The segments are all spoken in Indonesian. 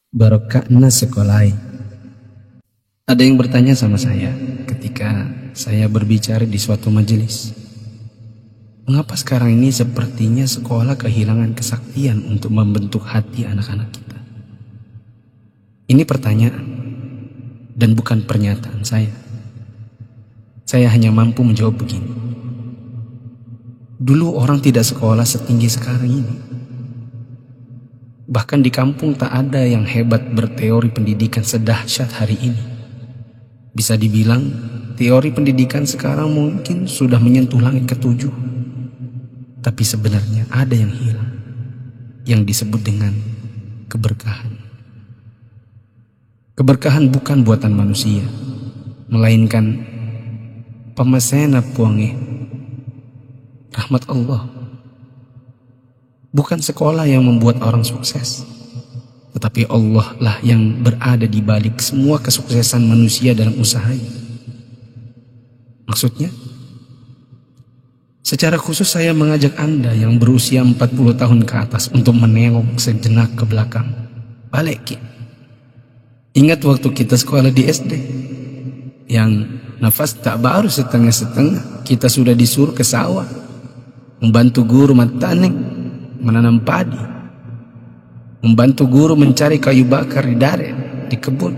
Barokahna sekolai. Ada yang bertanya sama saya ketika saya berbicara di suatu majelis, mengapa sekarang ini sepertinya sekolah kehilangan kesaktian untuk membentuk hati anak-anak kita? Ini pertanyaan dan bukan pernyataan saya. Saya hanya mampu menjawab begini. Dulu orang tidak sekolah setinggi sekarang ini. Bahkan di kampung tak ada yang hebat berteori pendidikan sedahsyat hari ini. Bisa dibilang teori pendidikan sekarang mungkin sudah menyentuh langit ketujuh. Tapi sebenarnya ada yang hilang, yang disebut dengan keberkahan. Keberkahan bukan buatan manusia, melainkan pemasena puange, rahmat Allah. Bukan sekolah yang membuat orang sukses, tetapi Allah lah yang berada di balik semua kesuksesan manusia dalam usahanya. Maksudnya, secara khusus saya mengajak Anda yang berusia 40 tahun ke atas untuk menengok sejenak ke belakang. Balik. Ingat waktu kita sekolah di SD, yang nafas tak baru setengah-setengah, kita sudah disuruh ke sawah, membantu guru matanek menanam padi, membantu guru mencari kayu bakar di daret, di kebun,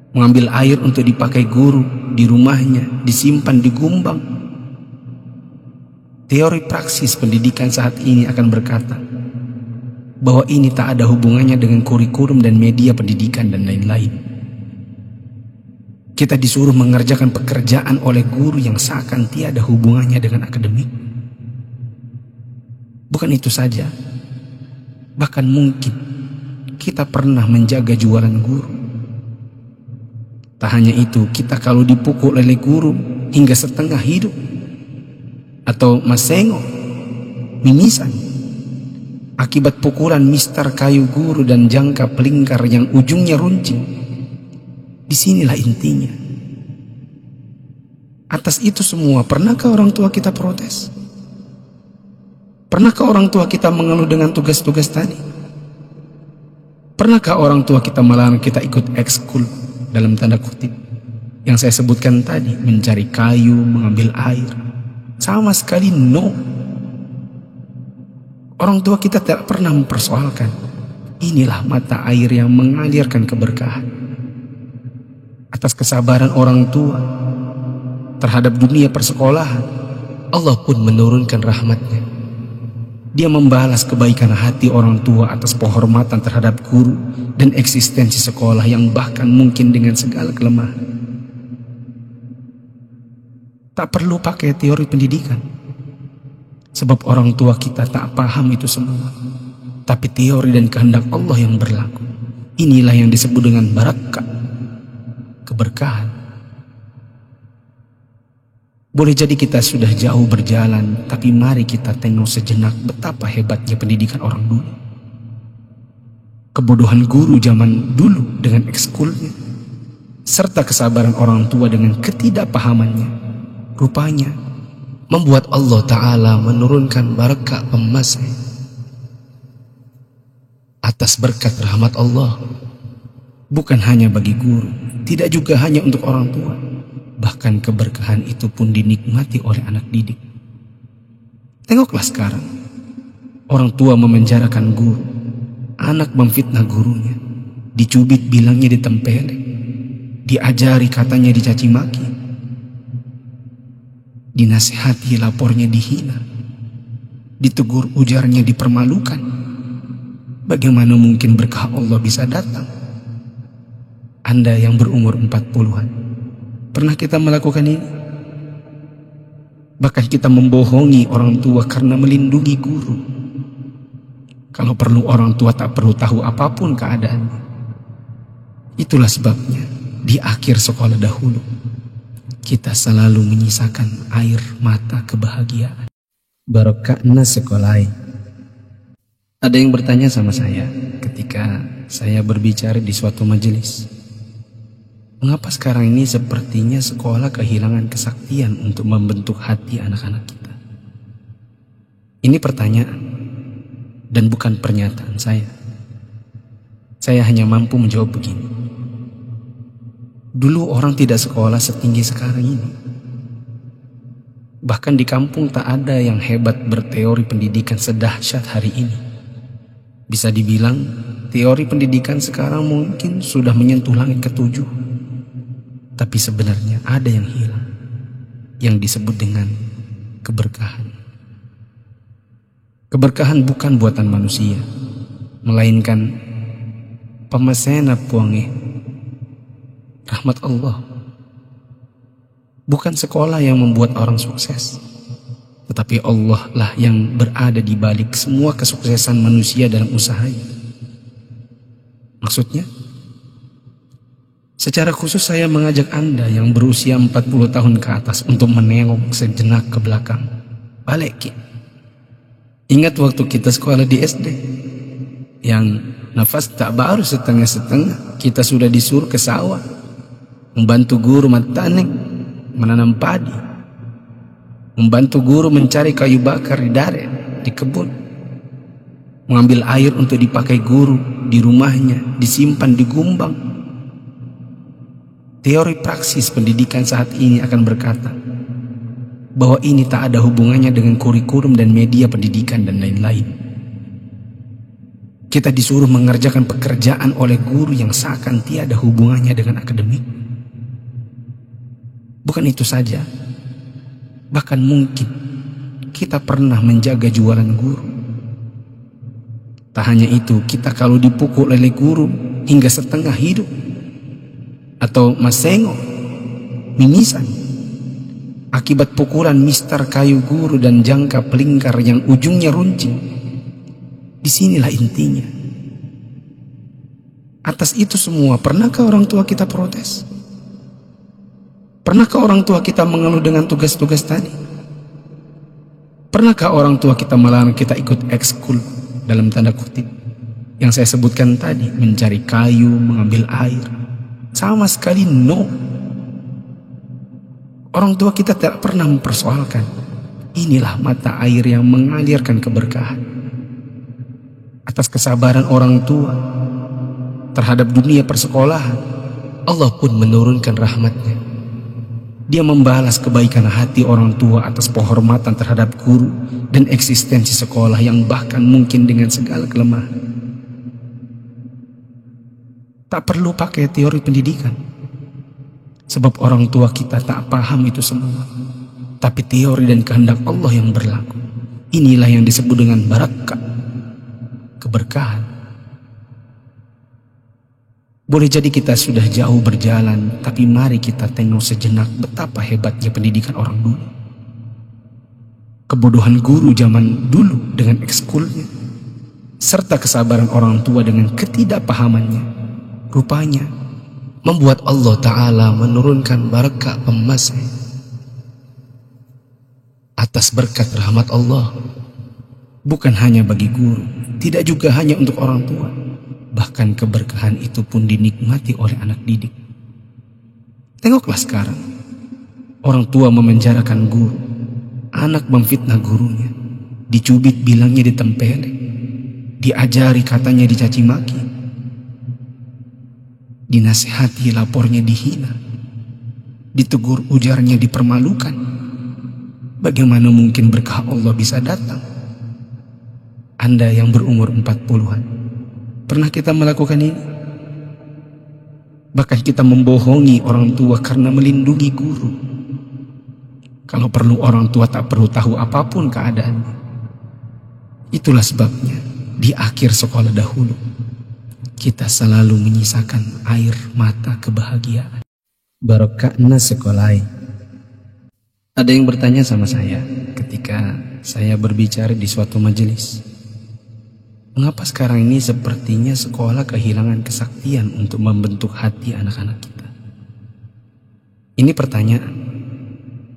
mengambil air untuk dipakai guru di rumahnya, disimpan di gumbang. Teori praksis pendidikan saat ini akan berkata bahwa ini tak ada hubungannya dengan kurikulum dan media pendidikan dan lain-lain. Kita disuruh mengerjakan pekerjaan oleh guru yang seakan tiada hubungannya dengan akademik. Bukan itu saja, bahkan mungkin kita pernah menjaga jualan guru. Tak hanya itu, kita kalau dipukul oleh guru hingga setengah hidup, atau masengo, mimisan, akibat pukulan mister kayu guru dan jangka pelingkar yang ujungnya runcing. Disinilah intinya. Atas itu semua, pernahkah orang tua kita protes? Pernahkah orang tua kita mengeluh dengan tugas-tugas tadi? Pernahkah orang tua kita melarang kita ikut ekskul dalam tanda kutip yang saya sebutkan tadi, mencari kayu, mengambil air? Sama sekali no. Orang tua kita tidak pernah mempersoalkan. Inilah mata air yang mengalirkan keberkahan. Atas kesabaran orang tua terhadap dunia persekolahan, Allah pun menurunkan rahmatnya. Dia membalas kebaikan hati orang tua atas penghormatan terhadap guru dan eksistensi sekolah yang bahkan mungkin dengan segala kelemahan. Tak perlu pakai teori pendidikan, sebab orang tua kita tak paham itu semua. Tapi teori dan kehendak Allah yang berlaku. Inilah yang disebut dengan barakah, keberkahan. Boleh jadi kita sudah jauh berjalan, tapi mari kita tengok sejenak betapa hebatnya pendidikan orang dulu. Kebodohan guru zaman dulu dengan ekskulnya, serta kesabaran orang tua dengan ketidakpahamannya, rupanya membuat Allah Ta'ala menurunkan barakah pemasai. Atas berkat rahmat Allah, bukan hanya bagi guru, tidak juga hanya untuk orang tua, bahkan keberkahan itu pun dinikmati oleh anak didik. Tengoklah sekarang, orang tua memenjarakan guru, anak memfitnah gurunya, dicubit bilangnya ditempelek, diajari katanya dicaci maki, dinasihati lapornya dihina, ditegur ujarnya dipermalukan. Bagaimana mungkin berkah Allah bisa datang? Anda yang berumur 40-an, pernah kita melakukan ini? Bahkan kita membohongi orang tua karena melindungi guru. Kalau perlu orang tua tak perlu tahu apapun keadaannya. Itulah sebabnya di akhir sekolah dahulu kita selalu menyisakan air mata kebahagiaan. Barokahna sekolai. Ada yang bertanya sama saya ketika saya berbicara di suatu majelis, mengapa sekarang ini sepertinya sekolah kehilangan kesaktian untuk membentuk hati anak-anak kita? Ini pertanyaan dan bukan pernyataan saya. Saya hanya mampu menjawab begini. Dulu orang tidak sekolah setinggi sekarang ini. Bahkan di kampung tak ada yang hebat berteori pendidikan sedahsyat hari ini. Bisa dibilang teori pendidikan sekarang mungkin sudah menyentuh langit ketujuh. Tapi sebenarnya ada yang hilang, yang disebut dengan keberkahan. Keberkahan bukan buatan manusia, melainkan pemasena puange, rahmat Allah. Bukan sekolah yang membuat orang sukses, tetapi Allah lah yang berada di balik semua kesuksesan manusia dalam usahanya. Maksudnya, secara khusus saya mengajak Anda yang berusia 40 tahun ke atas untuk menengok sejenak ke belakang. Balik. Ingat waktu kita sekolah di SD, yang nafas tak baru setengah-setengah, kita sudah disuruh ke sawah, membantu guru mataning, menanam padi, membantu guru mencari kayu bakar di daret, di kebun, mengambil air untuk dipakai guru di rumahnya, disimpan di gumbang. Teori praksis pendidikan saat ini akan berkata bahwa ini tak ada hubungannya dengan kurikulum dan media pendidikan dan lain-lain. Kita disuruh mengerjakan pekerjaan oleh guru yang seakan tiada hubungannya dengan akademik. Bukan itu saja, bahkan mungkin kita pernah menjaga jualan guru. Tak hanya itu, kita kalau dipukul oleh guru hingga setengah hidup, atau masengo, mimisan, akibat pukulan mister kayu guru dan jangka pelingkar yang ujungnya runcing. Disinilah intinya. Atas itu semua, pernahkah orang tua kita protes? Pernahkah orang tua kita mengeluh dengan tugas-tugas tadi? Pernahkah orang tua kita melarang kita ikut ekskul dalam tanda kutip yang saya sebutkan tadi, mencari kayu, mengambil air? Sama sekali no. Orang tua kita tidak pernah mempersoalkan. Inilah mata air yang mengalirkan keberkahan. Atas kesabaran orang tua terhadap dunia persekolahan, Allah pun menurunkan rahmatnya. Dia membalas kebaikan hati orang tua atas penghormatan terhadap guru dan eksistensi sekolah yang bahkan mungkin dengan segala kelemahan. Tak perlu pakai teori pendidikan, sebab orang tua kita tak paham itu semua. Tapi teori dan kehendak Allah yang berlaku. Inilah yang disebut dengan barakah, keberkahan. Boleh jadi kita sudah jauh berjalan, tapi mari kita tengok sejenak betapa hebatnya pendidikan orang dulu. Kebodohan guru zaman dulu dengan ekskulnya, serta kesabaran orang tua dengan ketidakpahamannya, rupanya membuat Allah Ta'ala menurunkan barakah emasnya. Atas berkat rahmat Allah, bukan hanya bagi guru, tidak juga hanya untuk orang tua, bahkan keberkahan itu pun dinikmati oleh anak didik. Tengoklah sekarang, orang tua memenjarakan guru, anak memfitnah gurunya, dicubit bilangnya ditempeleng, diajari katanya dicaci maki, dinasihati lapornya dihina, ditegur ujarnya dipermalukan. Bagaimana mungkin berkah Allah bisa datang? Anda yang berumur 40-an, pernah kita melakukan ini? Bahkan kita membohongi orang tua karena melindungi guru. Kalau perlu orang tua tak perlu tahu apapun keadaannya. Itulah sebabnya di akhir sekolah dahulu kita selalu menyisakan air mata kebahagiaan. Barokahna sekolai. Ada yang bertanya sama saya ketika saya berbicara di suatu majelis, mengapa sekarang ini sepertinya sekolah kehilangan kesaktian untuk membentuk hati anak-anak kita? Ini pertanyaan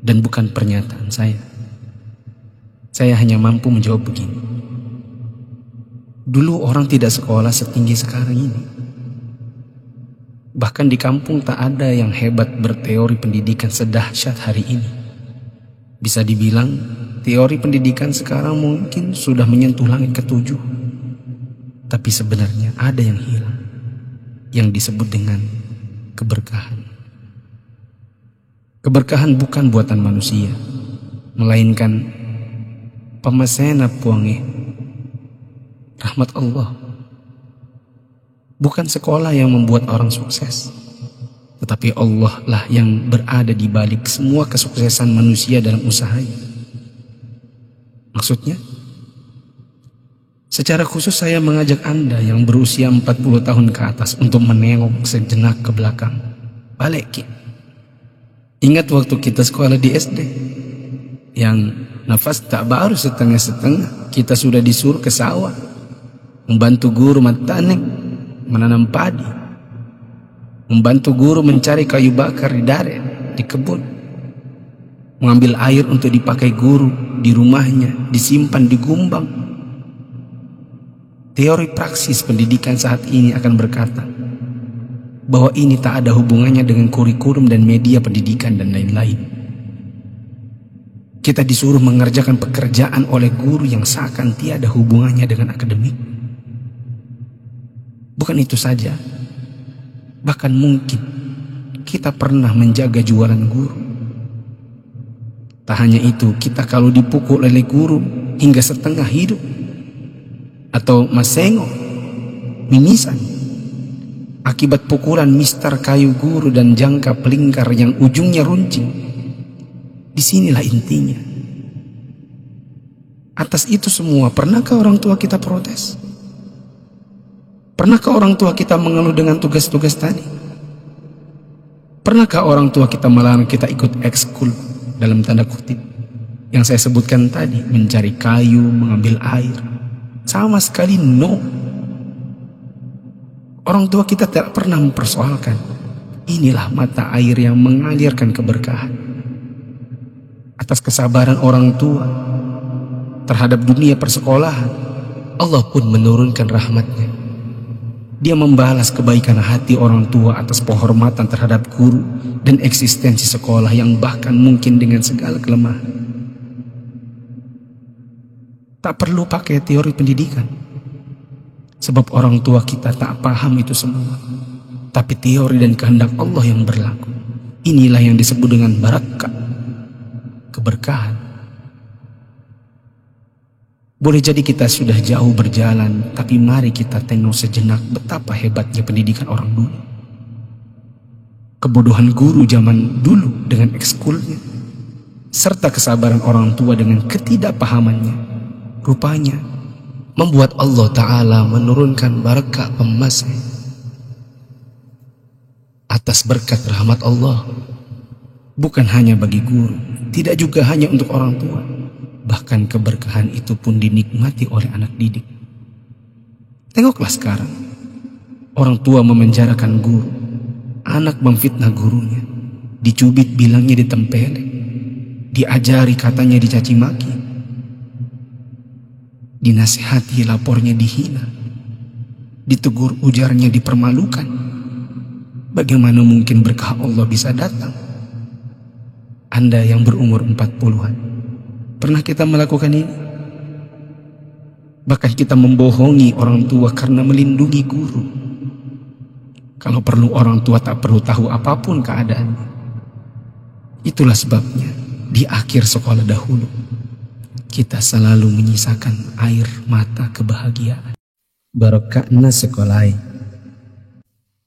dan bukan pernyataan saya. Saya hanya mampu menjawab begini. Dulu orang tidak sekolah setinggi sekarang ini. Bahkan di kampung tak ada yang hebat berteori pendidikan sedahsyat hari ini. Bisa dibilang teori pendidikan sekarang mungkin sudah menyentuh langit ketujuh. Tapi sebenarnya ada yang hilang, yang disebut dengan keberkahan. Keberkahan bukan buatan manusia, melainkan pemasena puange rahmat Allah. Bukan sekolah yang membuat orang sukses, tetapi Allah lah yang berada di balik semua kesuksesan manusia dalam usahanya. Maksudnya, secara khusus saya mengajak Anda yang berusia 40 tahun ke atas untuk menengok sejenak ke belakang. Balik, Ki. Ingat waktu kita sekolah di SD, yang nafas tak baru setengah-setengah, kita sudah disuruh ke sawah, membantu guru matanek, menanam padi, membantu guru mencari kayu bakar di daret, di kebun, mengambil air untuk dipakai guru di rumahnya, disimpan di gumbang. Teori praksis pendidikan saat ini akan berkata bahwa ini tak ada hubungannya dengan kurikulum dan media pendidikan dan lain-lain. Kita disuruh mengerjakan pekerjaan oleh guru yang seakan tiada hubungannya dengan akademik. Bukan itu saja, bahkan mungkin kita pernah menjaga jualan guru. Tak hanya itu, kita kalau dipukul oleh guru hingga setengah hidup, atau masengo, mimisan, akibat pukulan mister kayu guru dan jangka pelingkar yang ujungnya runcing. Disinilah intinya. Atas itu semua, pernahkah orang tua kita protes? Pernahkah orang tua kita mengeluh dengan tugas-tugas tadi? Pernahkah orang tua kita melarang kita ikut ekskul dalam tanda kutip yang saya sebutkan tadi, mencari kayu, mengambil air? Sama sekali no. Orang tua kita tidak pernah mempersoalkan. Inilah mata air yang mengalirkan keberkahan. Atas kesabaran orang tua terhadap dunia persekolahan, Allah pun menurunkan rahmatnya. Dia membalas kebaikan hati orang tua atas penghormatan terhadap guru dan eksistensi sekolah yang bahkan mungkin dengan segala kelemahan. Tak perlu pakai teori pendidikan, sebab orang tua kita tak paham itu semua. Tapi teori dan kehendak Allah yang berlaku. Inilah yang disebut dengan barakah, keberkahan. Boleh jadi kita sudah jauh berjalan, tapi mari kita tengok sejenak betapa hebatnya pendidikan orang dulu. Kebodohan guru zaman dulu dengan ekskulnya, serta kesabaran orang tua dengan ketidakpahamannya, rupanya membuat Allah Ta'ala menurunkan barakah pemasih. Atas berkat rahmat Allah, bukan hanya bagi guru, tidak juga hanya untuk orang tua, bahkan keberkahan itu pun dinikmati oleh anak didik. Tengoklah sekarang, orang tua memenjarakan guru, anak memfitnah gurunya, dicubit bilangnya ditempelek, diajari katanya dicaci maki, dinasihati lapornya dihina, ditegur ujarnya dipermalukan. Bagaimana mungkin berkah Allah bisa datang? Anda yang berumur 40-an, pernah kita melakukan ini? Bahkan kita membohongi orang tua karena melindungi guru. Kalau perlu orang tua tak perlu tahu apapun keadaannya. Itulah sebabnya di akhir sekolah dahulu kita selalu menyisakan air mata kebahagiaan. Barokahna sekolahai.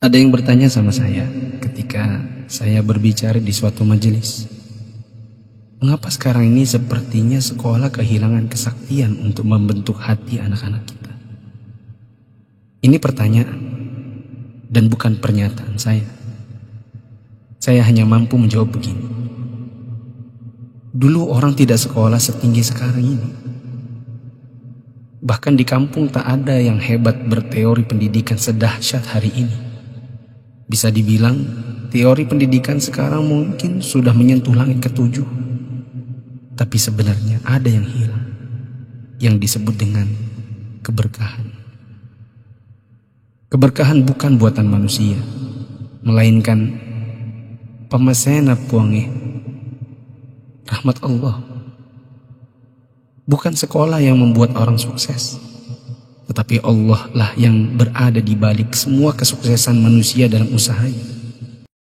Ada yang bertanya sama saya ketika saya berbicara di suatu majelis, mengapa sekarang ini sepertinya sekolah kehilangan kesaktian untuk membentuk hati anak-anak kita? Ini pertanyaan dan bukan pernyataan saya. Saya hanya mampu menjawab begini. Dulu orang tidak sekolah setinggi sekarang ini. Bahkan di kampung tak ada yang hebat berteori pendidikan sedahsyat hari ini. Bisa dibilang teori pendidikan sekarang mungkin sudah menyentuh langit ketujuh. Tapi sebenarnya ada yang hilang, yang disebut dengan keberkahan. Keberkahan bukan buatan manusia, melainkan pemasena puange rahmat Allah. Bukan sekolah yang membuat orang sukses, Tetapi Allah lah yang berada di balik semua kesuksesan manusia dalam usahanya.